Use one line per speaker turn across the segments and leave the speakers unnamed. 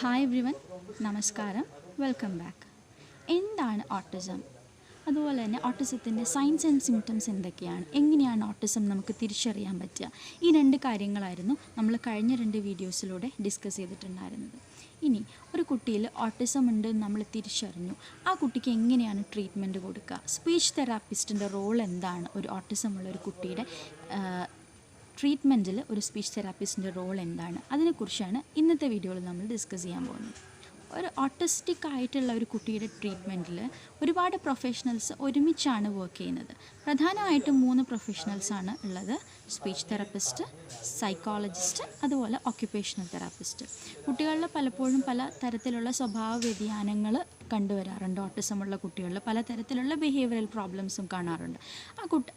Hi everyone, നമസ്കാരം, welcome back. എന്താണ് autism? അതുപോലെ തന്നെ ഓട്ടിസത്തിൻ്റെ സൈൻസ് ആൻഡ് സിംറ്റംസ് എന്തൊക്കെയാണ്, എങ്ങനെയാണ് ഓട്ടിസം നമുക്ക് തിരിച്ചറിയാൻ പറ്റുക? ഈ രണ്ട് കാര്യങ്ങളായിരുന്നു നമ്മൾ കഴിഞ്ഞ 2 വീഡിയോസിലൂടെ ഡിസ്കസ് ചെയ്തിട്ടുണ്ടായിരുന്നത്. ഇനി ഒരു കുട്ടിയിൽ ഓട്ടിസം ഉണ്ട് നമ്മൾ തിരിച്ചറിഞ്ഞു, ആ കുട്ടിക്ക് എങ്ങനെയാണ് ട്രീറ്റ്മെൻറ്റ് കൊടുക്കുക? സ്പീച്ച് തെറാപ്പിസ്റ്റിൻ്റെ റോൾ എന്താണ്? ഒരു ഓട്ടിസം ഉള്ള ഒരു കുട്ടിയുടെ ട്രീറ്റ്മെൻറ്റിൽ ഒരു സ്പീച്ച് തെറാപ്പിസ്റ്റിൻ്റെ റോൾ എന്താണ്? അതിനെക്കുറിച്ചാണ് ഇന്നത്തെ വീഡിയോയിൽ നമ്മൾ ഡിസ്കസ് ചെയ്യാൻ പോകുന്നത്. ഒരു ഓട്ടിസ്റ്റിക് ആയിട്ടുള്ള ഒരു കുട്ടിയുടെ ട്രീറ്റ്മെൻറ്റിൽ ഒരുപാട് പ്രൊഫഷണൽസ് ഒരുമിച്ചാണ് വർക്ക് ചെയ്യുന്നത്. പ്രധാനമായിട്ടും 3 പ്രൊഫഷണൽസാണ് ഉള്ളത്: സ്പീച്ച് തെറാപ്പിസ്റ്റ്, സൈക്കോളജിസ്റ്റ്, അതുപോലെ ഓക്യുപ്പേഷണൽ തെറാപ്പിസ്റ്റ്. കുട്ടികളിൽ പലപ്പോഴും പല തരത്തിലുള്ള സ്വഭാവ വ്യതിയാനങ്ങൾ കണ്ടുവരാറുണ്ട്. ഓട്ടിസമുള്ള കുട്ടികളിൽ പലതരത്തിലുള്ള ബിഹേവിയറൽ പ്രോബ്ലംസും കാണാറുണ്ട്.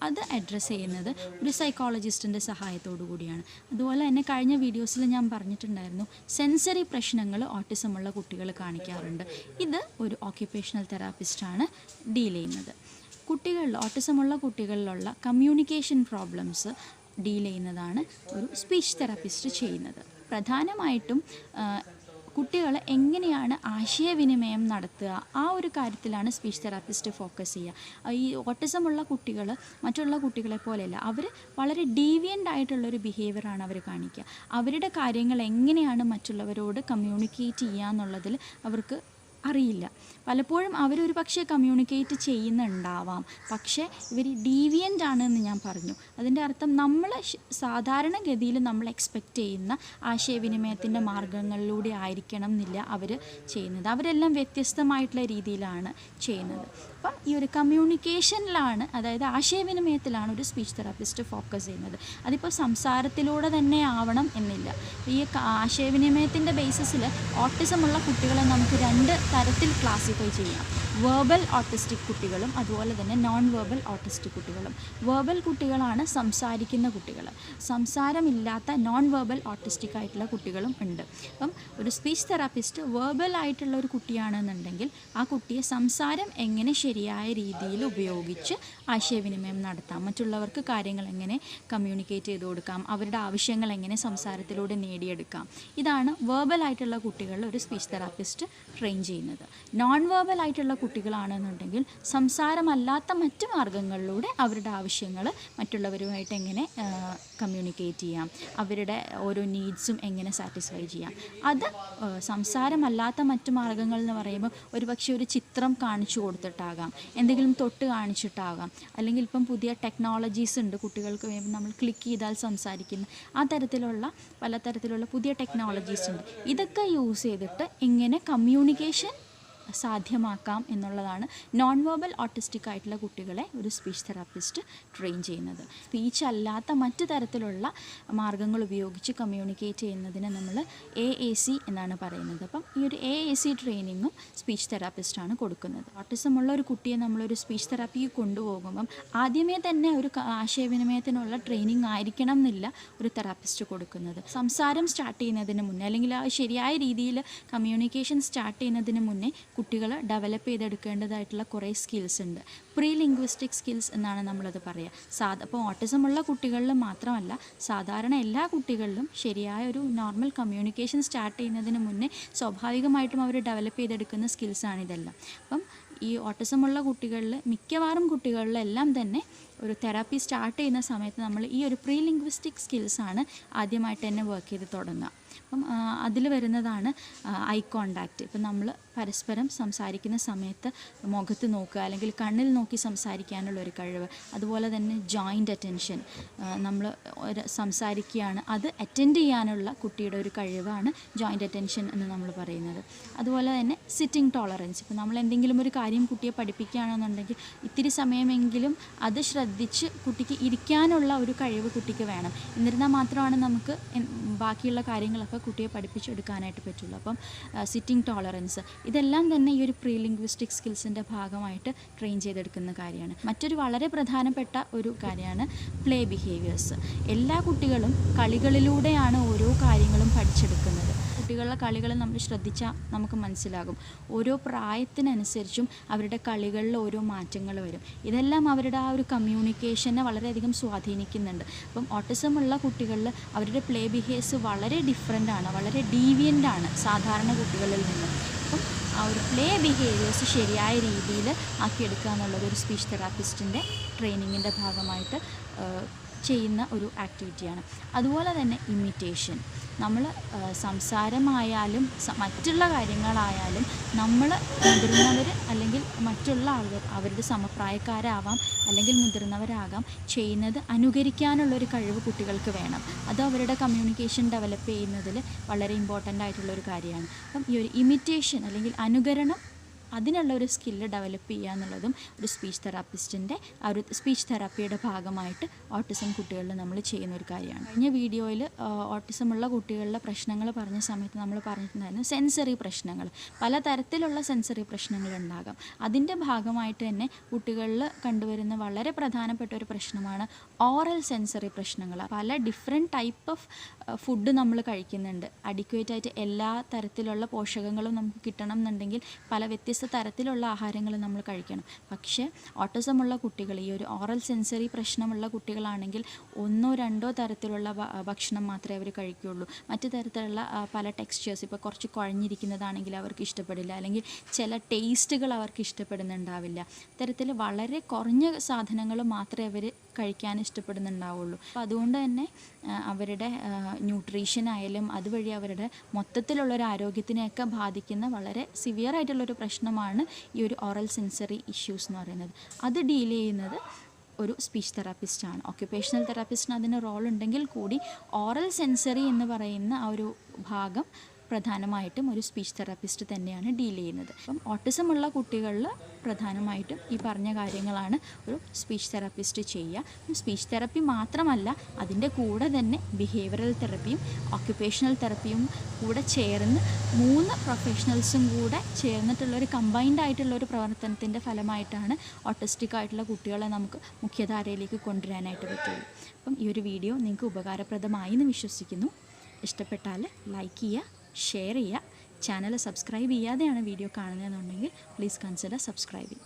അത് അഡ്രസ്സ് ചെയ്യുന്നത് ഒരു സൈക്കോളജിസ്റ്റിൻ്റെ സഹായത്തോടു കൂടിയാണ്. അതുപോലെ തന്നെ കഴിഞ്ഞ വീഡിയോസിൽ ഞാൻ പറഞ്ഞിട്ടുണ്ടായിരുന്നു, സെൻസറി പ്രശ്നങ്ങൾ ഓട്ടിസമുള്ള കുട്ടികൾ കാണിക്കാറുണ്ട്. ഇത് ഒരു ഓക്യുപ്പേഷണൽ തെറാപ്പിസ്റ്റാണ് ഡീൽ ചെയ്യുന്നത്. ഓട്ടിസമുള്ള കുട്ടികളിലുള്ള കമ്മ്യൂണിക്കേഷൻ പ്രോബ്ലംസ് ഡീൽ ചെയ്യുന്നതാണ് ഒരു സ്പീച്ച് തെറാപ്പിസ്റ്റ് ചെയ്യുന്നത്. പ്രധാനമായിട്ടും കുട്ടികൾ എങ്ങനെയാണ് ആശയവിനിമയം നടത്തുക, ആ ഒരു കാര്യത്തിലാണ് സ്പീച്ച് തെറാപ്പിസ്റ്റ് ഫോക്കസ് ചെയ്യുക. ഈ ഓട്ടിസമുള്ള കുട്ടികൾ മറ്റുള്ള കുട്ടികളെ പോലെയല്ല, അവർ വളരെ ഡീവിയൻ്റ് ആയിട്ടുള്ളൊരു ബിഹേവിയറാണ് അവർ കാണിക്കുക. അവരുടെ കാര്യങ്ങൾ എങ്ങനെയാണ് മറ്റുള്ളവരോട് കമ്മ്യൂണിക്കേറ്റ് ചെയ്യുക എന്നുള്ളതിൽ അവർക്ക് അറിയില്ല. പലപ്പോഴും അവരൊരു പക്ഷേ കമ്മ്യൂണിക്കേറ്റ് ചെയ്യുന്നുണ്ടാവാം, പക്ഷേ ഇവർ ഡീവിയൻ്റ് ആണെന്ന് ഞാൻ പറഞ്ഞു. അതിൻ്റെ അർത്ഥം നമ്മൾ സാധാരണഗതിയിൽ നമ്മൾ എക്സ്പെക്റ്റ് ചെയ്യുന്ന ആശയവിനിമയത്തിൻ്റെ മാർഗങ്ങളിലൂടെ ആയിരിക്കണം എന്നില്ല അവർ ചെയ്യുന്നത്. അവരെല്ലാം വ്യത്യസ്തമായിട്ടുള്ള രീതിയിലാണ് ചെയ്യുന്നത്. അപ്പം ഈ ഒരു കമ്മ്യൂണിക്കേഷനിലാണ്, അതായത് ആശയവിനിമയത്തിലാണ് ഒരു സ്പീച്ച് തെറാപ്പിസ്റ്റ് ഫോക്കസ് ചെയ്യുന്നത്. അതിപ്പോൾ സംസാരത്തിലൂടെ തന്നെ ആവണം എന്നില്ല. ഈ ആശയവിനിമയത്തിൻ്റെ ബേസിസിൽ ഓട്ടിസമുള്ള കുട്ടികളെ നമുക്ക് 2 തരത്തിൽ ക്ലാസിഫൈ ചെയ്യാം: വെർബൽ ഓട്ടിസ്റ്റിക് കുട്ടികളും അതുപോലെ തന്നെ നോൺ വെർബൽ ഓട്ടിസ്റ്റിക് കുട്ടികളും. വെർബൽ കുട്ടികളാണ് സംസാരിക്കുന്ന കുട്ടികൾ. സംസാരമില്ലാത്ത നോൺ വെർബൽ ഓട്ടിസ്റ്റിക് ആയിട്ടുള്ള കുട്ടികളും ഉണ്ട്. അപ്പം ഒരു സ്പീച്ച് തെറാപ്പിസ്റ്റ് വെർബൽ ആയിട്ടുള്ള ഒരു കുട്ടിയാണെന്നുണ്ടെങ്കിൽ ആ കുട്ടിയെ സംസാരം എങ്ങനെ ശരിയായ രീതിയിൽ ഉപയോഗിച്ച് ആശയവിനിമയം നടത്താം, മറ്റുള്ളവർക്ക് കാര്യങ്ങൾ എങ്ങനെ കമ്മ്യൂണിക്കേറ്റ് ചെയ്ത് കൊടുക്കാം, അവരുടെ ആവശ്യങ്ങൾ എങ്ങനെ സംസാരത്തിലൂടെ നേടിയെടുക്കാം, ഇതാണ് വെർബൽ ആയിട്ടുള്ള കുട്ടികളിൽ ഒരു സ്പീച്ച് തെറാപ്പിസ്റ്റ് ട്രെയിൻ ചെയ്യുന്നത്. നോൺ വെർബൽ ആയിട്ടുള്ള കുട്ടികളാണെന്നുണ്ടെങ്കിൽ സംസാരമല്ലാത്ത മറ്റ് മാർഗങ്ങളിലൂടെ അവരുടെ ആവശ്യങ്ങൾ മറ്റുള്ളവരുമായിട്ട് എങ്ങനെ കമ്മ്യൂണിക്കേറ്റ് ചെയ്യാം, അവരുടെ ഓരോ നീഡ്സും എങ്ങനെ സാറ്റിസ്ഫൈ ചെയ്യാം. അത് സംസാരമല്ലാത്ത മറ്റ് മാർഗങ്ങൾ എന്ന് പറയുമ്പോൾ ഒരുപക്ഷെ ഒരു ചിത്രം കാണിച്ചു കൊടുത്തിട്ടാകാം, എന്തെങ്കിലും തൊട്ട് കാണിച്ചിട്ടാകാം, അല്ലെങ്കിൽ ഇപ്പം പുതിയ ടെക്നോളജീസ് ഉണ്ട് കുട്ടികൾക്ക് വേണ്ടി നമ്മൾ ക്ലിക്ക് ചെയ്താൽ സംസാരിക്കുന്ന ആ തരത്തിലുള്ള പലതരത്തിലുള്ള പുതിയ ടെക്നോളജീസ് ഉണ്ട്. ഇതൊക്കെ യൂസ് ചെയ്തിട്ട് എങ്ങനെ കമ്മ്യൂണിക്കേഷൻ സാധ്യമാക്കാം എന്നുള്ളതാണ് നോൺ വെർബൽ ഓട്ടിസ്റ്റിക് ആയിട്ടുള്ള കുട്ടികളെ ഒരു സ്പീച്ച് തെറാപ്പിസ്റ്റ് ട്രെയിൻ ചെയ്യുന്നത്. സ്പീച്ച് അല്ലാത്ത മറ്റ് തരത്തിലുള്ള മാർഗങ്ങൾ ഉപയോഗിച്ച് കമ്മ്യൂണിക്കേറ്റ് ചെയ്യുന്നതിന് നമ്മൾ AAC എന്നാണ് പറയുന്നത്. അപ്പം ഈ ഒരു AAC ട്രെയിനിങ്ങും സ്പീച്ച് തെറാപ്പിസ്റ്റാണ് കൊടുക്കുന്നത്. ഓട്ടിസമുള്ള ഒരു കുട്ടിയെ നമ്മളൊരു സ്പീച്ച് തെറാപ്പിക്ക് കൊണ്ടുപോകുമ്പം ആദ്യമേ തന്നെ ഒരു ആശയവിനിമയത്തിനുള്ള ട്രെയിനിങ് ആയിരിക്കണം എന്നില്ല ഒരു തെറാപ്പിസ്റ്റ് കൊടുക്കുന്നത്. സംസാരം സ്റ്റാർട്ട് ചെയ്യുന്നതിന് മുന്നേ, അല്ലെങ്കിൽ ആ ശരിയായ രീതിയിൽ കമ്മ്യൂണിക്കേഷൻ സ്റ്റാർട്ട് ചെയ്യുന്നതിന് മുന്നേ കുട്ടികൾ ഡെവലപ്പ് ചെയ്തെടുക്കേണ്ടതായിട്ടുള്ള കുറേ സ്കിൽസ് ഉണ്ട്. പ്രീ ലിംഗ്വിസ്റ്റിക് സ്കിൽസ് എന്നാണ് നമ്മളത് പറയുക. അപ്പോൾ ഓട്ടിസമുള്ള കുട്ടികളിൽ മാത്രമല്ല, സാധാരണ എല്ലാ കുട്ടികളിലും ശരിയായ ഒരു നോർമൽ കമ്മ്യൂണിക്കേഷൻ സ്റ്റാർട്ട് ചെയ്യുന്നതിന് മുന്നേ സ്വാഭാവികമായിട്ടും അവർ ഡെവലപ്പ് ചെയ്തെടുക്കുന്ന സ്കിൽസാണ് ഇതെല്ലാം. അപ്പം ഈ ഓട്ടിസമുള്ള കുട്ടികളിൽ മിക്കവാറും കുട്ടികളിലെല്ലാം തന്നെ ഒരു തെറാപ്പി സ്റ്റാർട്ട് ചെയ്യുന്ന സമയത്ത് നമ്മൾ ഈ ഒരു പ്രീ ലിംഗ്വിസ്റ്റിക് സ്കിൽസാണ് ആദ്യമായിട്ട് തന്നെ വർക്ക് ചെയ്ത് തുടങ്ങുക. അപ്പം അതിൽ വരുന്നതാണ് ഐ കോണ്ടാക്റ്റ്. ഇപ്പം നമ്മൾ പരസ്പരം സംസാരിക്കുന്ന സമയത്ത് മുഖത്ത് നോക്കുക, അല്ലെങ്കിൽ കണ്ണിൽ നോക്കി സംസാരിക്കാനുള്ളൊരു കഴിവ്. അതുപോലെ തന്നെ ജോയിൻ്റ് അറ്റൻഷൻ, നമ്മൾ സംസാരിക്കുകയാണ് അത് അറ്റൻഡ് ചെയ്യാനുള്ള കുട്ടിയുടെ ഒരു കഴിവാണ് ജോയിൻ്റ് അറ്റൻഷൻ എന്ന് നമ്മൾ പറയുന്നത്. അതുപോലെ തന്നെ സിറ്റിംഗ് ടോളറൻസ്. ഇപ്പോൾ നമ്മൾ എന്തെങ്കിലും ഒരു കാര്യം കുട്ടിയെ പഠിപ്പിക്കുകയാണെന്നുണ്ടെങ്കിൽ ഇത്തിരി സമയമെങ്കിലും അത് ശ്രദ്ധിച്ച് കുട്ടിക്ക് ഇരിക്കാനുള്ള ഒരു കഴിവ് കുട്ടിക്ക് വേണം. എന്നിരുന്നാൽ മാത്രമാണ് നമുക്ക് ബാക്കിയുള്ള കാര്യങ്ങളൊക്കെ കുട്ടിയെ പഠിപ്പിച്ചെടുക്കാനായിട്ട് പറ്റുള്ളൂ. അപ്പം സിറ്റിംഗ് ടോളറൻസ്, ഇതെല്ലാം തന്നെ ഈ ഒരു പ്രീ ലിംഗ്വിസ്റ്റിക് സ്കിൽസിൻ്റെ ഭാഗമായിട്ട് ട്രെയിൻ ചെയ്തെടുക്കുന്ന കാര്യമാണ്. മറ്റൊരു വളരെ പ്രധാനപ്പെട്ട ഒരു കാര്യമാണ് പ്ലേ ബിഹേവിയേഴ്സ്. എല്ലാ കുട്ടികളും കളികളിലൂടെയാണ് ഓരോ കാര്യങ്ങളും പഠിച്ചെടുക്കുന്നത്. കുട്ടികളുടെ കളികൾ നമ്മൾ ശ്രദ്ധിച്ചാൽ നമുക്ക് മനസ്സിലാകും. ഓരോ പ്രായത്തിനനുസരിച്ചും അവരുടെ കളികളിൽ ഓരോ മാറ്റങ്ങൾ വരും. ഇതെല്ലാം അവരുടെ ആ ഒരു കമ്മ്യൂണിക്കേഷനെ വളരെയധികം സ്വാധീനിക്കുന്നുണ്ട്. അപ്പം ഓട്ടിസം ഉള്ള കുട്ടികളിൽ അവരുടെ പ്ലേ ബിഹേവ്സ് വളരെ ഡിഫറെൻ്റാണ്, വളരെ ഡീവിയൻ്റാണ് സാധാരണ കുട്ടികളിൽ നിന്നും. അപ്പം ആ ഒരു പ്ലേ ബിഹേവിയേഴ്സ് ശരിയായ രീതിയിൽ ആക്കിയെടുക്കുക എന്നുള്ളത് ഒരു സ്പീച്ച് തെറാപ്പിസ്റ്റിൻ്റെ ട്രെയിനിങ്ങിൻ്റെ ഭാഗമായിട്ട് ചെയ്യുന്ന ഒരു ആക്ടിവിറ്റിയാണ്. അതുപോലെ തന്നെ ഇമിറ്റേഷൻ, നമ്മൾ സംസാരമായാലും മറ്റുള്ള കാര്യങ്ങളായാലും നമ്മൾ മുതിർന്നവർ അല്ലെങ്കിൽ മറ്റുള്ള ആളുകൾ അവരുടെ സമപ്രായക്കാരാവാം അല്ലെങ്കിൽ മുതിർന്നവരാകാം ചെയ്യുന്നത് അനുകരിക്കാനുള്ളൊരു കഴിവ് കുട്ടികൾക്ക് വേണം. അത് അവരുടെ കമ്മ്യൂണിക്കേഷൻ ഡെവലപ്പ് ചെയ്യുന്നതിൽ വളരെ ഇമ്പോർട്ടൻ്റ് ആയിട്ടുള്ളൊരു കാര്യമാണ്. അപ്പം ഈ ഒരു ഇമിറ്റേഷൻ അല്ലെങ്കിൽ അനുകരണം അതിനുള്ള ഒരു സ്കില്ല് ഡെവലപ്പ് ചെയ്യുക എന്നുള്ളതും ഒരു സ്പീച്ച് തെറാപ്പിസ്റ്റിൻ്റെ ആ ഒരു സ്പീച്ച് തെറാപ്പിയുടെ ഭാഗമായിട്ട് ഓട്ടിസം കുട്ടികളിൽ നമ്മൾ ചെയ്യുന്ന ഒരു കാര്യമാണ്. കഴിഞ്ഞ വീഡിയോയിൽ ഓട്ടിസമുള്ള കുട്ടികളുടെ പ്രശ്നങ്ങൾ പറഞ്ഞ സമയത്ത് നമ്മൾ പറഞ്ഞിട്ടുണ്ടായിരുന്നു സെൻസറി പ്രശ്നങ്ങൾ, പലതരത്തിലുള്ള സെൻസറി പ്രശ്നങ്ങളുണ്ടാകാം. അതിൻ്റെ ഭാഗമായിട്ട് തന്നെ കുട്ടികളിൽ കണ്ടുവരുന്ന വളരെ പ്രധാനപ്പെട്ട ഒരു പ്രശ്നമാണ് ഓറൽ സെൻസറി പ്രശ്നങ്ങൾ. പല ഡിഫറെൻറ്റ് ടൈപ്പ് ഓഫ് ഫുഡ് നമ്മൾ കഴിക്കുന്നുണ്ട്. അഡിക്വേറ്റ് ആയിട്ട് എല്ലാ തരത്തിലുള്ള പോഷകങ്ങളും നമുക്ക് കിട്ടണം എന്നുണ്ടെങ്കിൽ പല വ്യത്യസ്ത തരത്തിലുള്ള ആഹാരങ്ങൾ നമ്മൾ കഴിക്കണം. പക്ഷേ ഓട്ടിസമുള്ള കുട്ടികൾ, ഈ ഒരു ഓറൽ സെൻസറി പ്രശ്നമുള്ള കുട്ടികളാണെങ്കിൽ 1 or 2 തരത്തിലുള്ള ഭക്ഷണം മാത്രമേ അവർ കഴിക്കുകയുള്ളൂ. മറ്റു തരത്തിലുള്ള പല ടെക്സ്ചേഴ്സ്, ഇപ്പോൾ കുറച്ച് കുഴഞ്ഞിരിക്കുന്നതാണെങ്കിൽ അവർക്ക് ഇഷ്ടപ്പെടില്ല, അല്ലെങ്കിൽ ചില ടേസ്റ്റുകൾ അവർക്ക് ഇഷ്ടപ്പെടുന്നുണ്ടാവില്ല. ഇത്തരത്തിൽ വളരെ കുറഞ്ഞ സാധനങ്ങൾ മാത്രമേ അവർ കഴിക്കാൻ ഇഷ്ടപ്പെടുന്നുണ്ടാവുള്ളൂ. അപ്പോൾ അതുകൊണ്ട് തന്നെ അവരുടെ ന്യൂട്രീഷൻ ആയാലും അതുവഴി അവരുടെ മൊത്തത്തിലുള്ളൊരു ആരോഗ്യത്തിനെയൊക്കെ ബാധിക്കുന്ന വളരെ സിവിയർ ആയിട്ടുള്ളൊരു പ്രശ്നമാണ് ഈ ഒരു ഓറൽ സെൻസറി ഇഷ്യൂസ് എന്ന് പറയുന്നത്. അത് ഡീൽ ചെയ്യുന്നത് ഒരു സ്പീച്ച് തെറാപ്പിസ്റ്റാണ്. ഓക്യുപ്പേഷണൽ തെറാപ്പിസ്റ്റിന് അതിന് റോൾ ഉണ്ടെങ്കിൽ കൂടി ഓറൽ സെൻസറി എന്ന് പറയുന്ന ആ ഒരു ഭാഗം പ്രധാനമായിട്ടും ഒരു സ്പീച്ച് തെറാപ്പിസ്റ്റ് തന്നെയാണ് ഡീൽ ചെയ്യുന്നത്. അപ്പം ഓട്ടിസമുള്ള കുട്ടികളിൽ പ്രധാനമായിട്ടും ഈ പറഞ്ഞ കാര്യങ്ങളാണ് ഒരു സ്പീച്ച് തെറാപ്പിസ്റ്റ് ചെയ്യുക. സ്പീച്ച് തെറപ്പി മാത്രമല്ല, അതിൻ്റെ കൂടെ തന്നെ ബിഹേവിയറൽ തെറപ്പിയും ഓക്യുപ്പേഷണൽ തെറപ്പിയും കൂടെ ചേർന്ന് 3 പ്രൊഫഷണൽസും കൂടെ ചേർന്നിട്ടുള്ളൊരു കമ്പൈൻഡ് ആയിട്ടുള്ളൊരു പ്രവർത്തനത്തിൻ്റെ ഫലമായിട്ടാണ് ഓട്ടിസ്റ്റിക് ആയിട്ടുള്ള കുട്ടികളെ നമുക്ക് മുഖ്യധാരയിലേക്ക് കൊണ്ടുവരാനായിട്ട് പറ്റുള്ളൂ. അപ്പം ഈ ഒരു വീഡിയോ നിങ്ങൾക്ക് ഉപകാരപ്രദമായി എന്ന് വിശ്വസിക്കുന്നു. ഇഷ്ടപ്പെട്ടാൽ ലൈക്ക് ചെയ്യുക, ഷെയർ ചെയ്യുക. ചാനൽ സബ്സ്ക്രൈബ് ചെയ്യാതെയാണ് വീഡിയോ കാണുന്നതെന്നുണ്ടെങ്കിൽ പ്ലീസ് കൺസിഡർ സബ്സ്ക്രൈബിങ്.